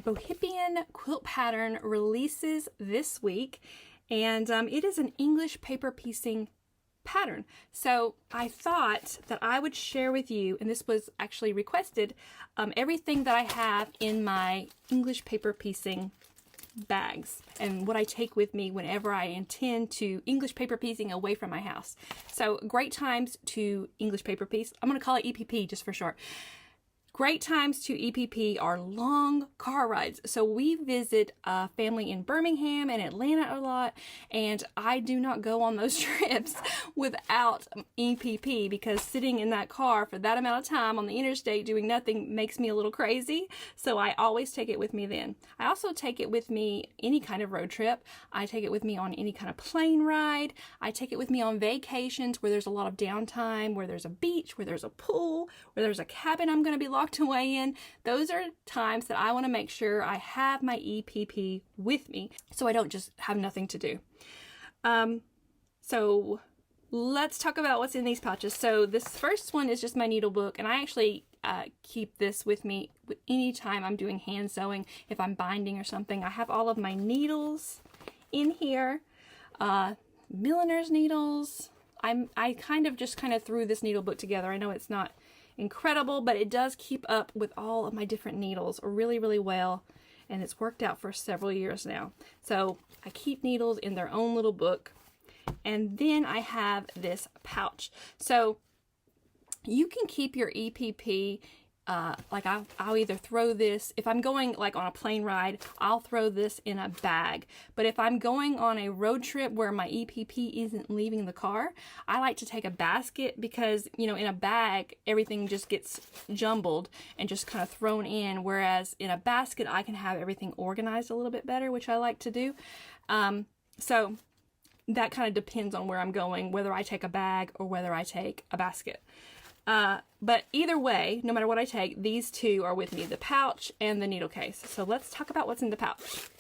Bohippian Quilt pattern releases this week, and it is an English paper piecing pattern. So I thought that I would share with you, and this was actually requested, everything that I have in my English paper piecing bags and what I take with me whenever I intend to English paper piecing away from my house. So great times to English paper piece. I'm going to call it EPP just for short. Great times to EPP are long car rides. So we visit a family in Birmingham and Atlanta a lot, and I do not go on those trips without EPP because sitting in that car for that amount of time on the interstate doing nothing makes me a little crazy. So I always take it with me then. I also take it with me any kind of road trip. I take it with me on any kind of plane ride. I take it with me on vacations where there's a lot of downtime, where there's a beach, where there's a pool, where there's a cabin I'm going to be locked away in. Those are times that I want to make sure I have my EPP with me so I don't just have nothing to do. So let's talk about what's in these pouches. So this first one is just my needle book, and I actually keep this with me anytime I'm doing hand sewing. If I'm binding or something, I have all of my needles in here, milliner's needles. I kind of threw this needle book together. I know it's not incredible, but it does keep up with all of my different needles really, really well, and it's worked out for several years now. So I keep needles in their own little book, and then I have this pouch. So you can keep your EPP, like I'll either throw this, if I'm going like on a plane ride, I'll throw this in a bag. But if I'm going on a road trip where my EPP isn't leaving the car, I like to take a basket because, you know, in a bag, everything just gets jumbled and just kind of thrown in. Whereas in a basket, I can have everything organized a little bit better, which I like to do. So that kind of depends on where I'm going, whether I take a bag or whether I take a basket. But either way, no matter what I take, these two are with me, the pouch and the needle case. So let's talk about what's in the pouch.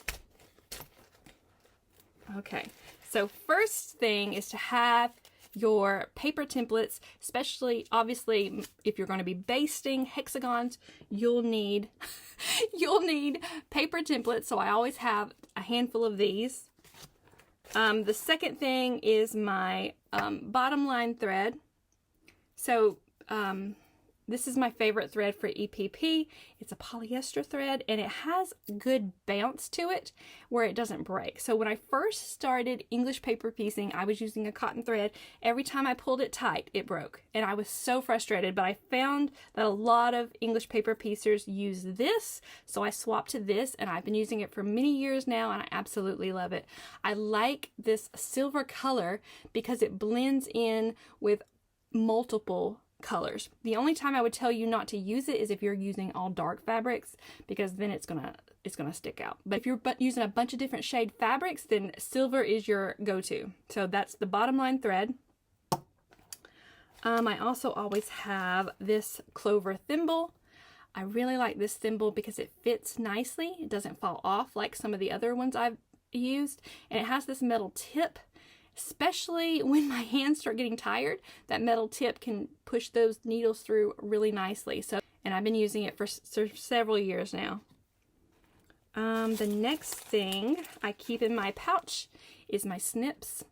Okay, so first thing is to have your paper templates, especially obviously if you're going to be basting hexagons, you'll need paper templates. So I always have a handful of these. The second thing is my bottom line thread. So this is my favorite thread for EPP. It's a polyester thread, and it has good bounce to it where it doesn't break. So when I first started English paper piecing, I was using a cotton thread. Every time I pulled it tight, it broke, and I was so frustrated. But I found that a lot of English paper piecers use this, so I swapped to this, and I've been using it for many years now, and I absolutely love it. I like this silver color because it blends in with multiple colors. The only time I would tell you not to use it is if you're using all dark fabrics, because then it's gonna stick out. But if you're using a bunch of different shade fabrics, then silver is your go-to. So that's the bottom line thread. I also always have this clover thimble. I really like this thimble because it fits nicely. It doesn't fall off like some of the other ones I've used, and it has this metal tip. Especially when my hands start getting tired, that metal tip can push those needles through really nicely. So, and I've been using it for several years now. The next thing I keep in my pouch is my snips.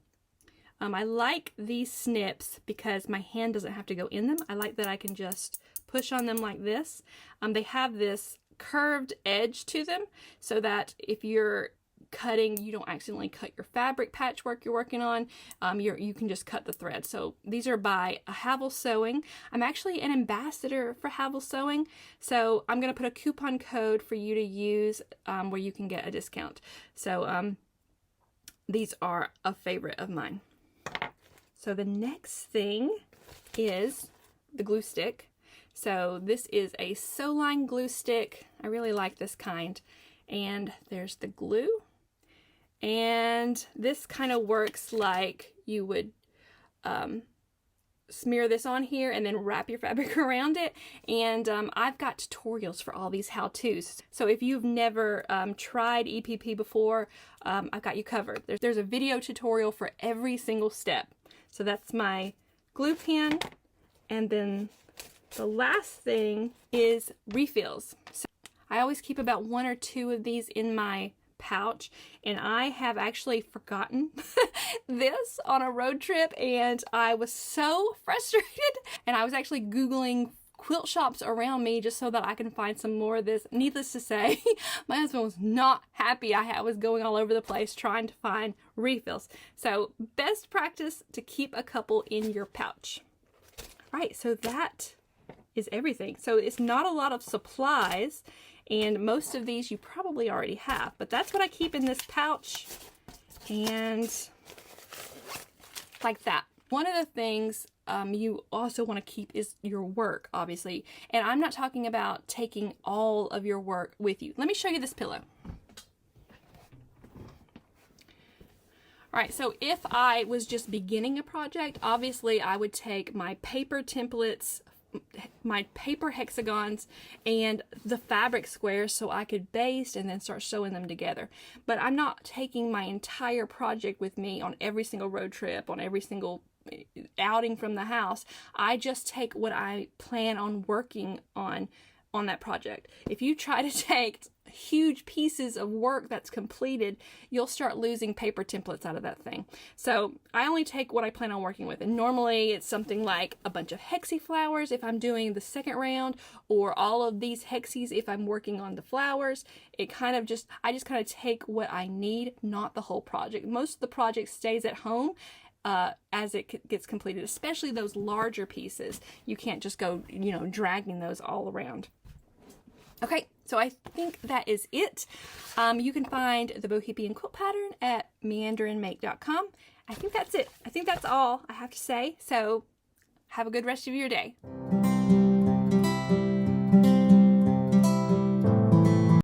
I like these snips because my hand doesn't have to go in them. I like that I can just push on them like this. They have this curved edge to them so that if you're cutting, you don't accidentally cut your fabric patchwork you're working on. You can just cut the thread. So these are by Havel Sewing. I'm actually an ambassador for Havel Sewing, so I'm going to put a coupon code for you to use where you can get a discount. So these are a favorite of mine. So the next thing is the glue stick. So this is a Sewline glue stick. I really like this kind. And there's the glue. And this kind of works like you would smear this on here and then wrap your fabric around it. And I've got tutorials for all these how-tos. So if you've never tried EPP before, I've got you covered. There's a video tutorial for every single step. So that's my glue pen. And then the last thing is refills. So I always keep about 1 or 2 of these in my pouch, and I have actually forgotten this on a road trip, and I was so frustrated, and I was actually Googling quilt shops around me just so that I can find some more of this. Needless to say, my husband was not happy. I was going all over the place trying to find refills. So best practice to keep a couple in your pouch. All right, so that is everything. So it's not a lot of supplies, and most of these you probably already have, but that's what I keep in this pouch, and like that. One of the things you also want to keep is your work, obviously, and I'm not talking about taking all of your work with you. Let me show you this pillow. All right, so if I was just beginning a project, obviously I would take my paper templates, my paper hexagons, and the fabric squares so I could baste and then start sewing them together. But I'm not taking my entire project with me on every single road trip, on every single outing from the house. I just take what I plan on working on that project. If you try to take huge pieces of work that's completed, you'll start losing paper templates out of that thing. So I only take what I plan on working with, and normally it's something like a bunch of hexie flowers if I'm doing the second round, or all of these hexies if I'm working on the flowers. I just kind of take what I need, not the whole project. Most of the project stays at home as it gets completed, especially those larger pieces. You can't just go, dragging those all around. Okay, so I think that is it. You can find the Bohippian Quilt pattern at meanderandmake.com. I think that's it. I think that's all I have to say. So have a good rest of your day.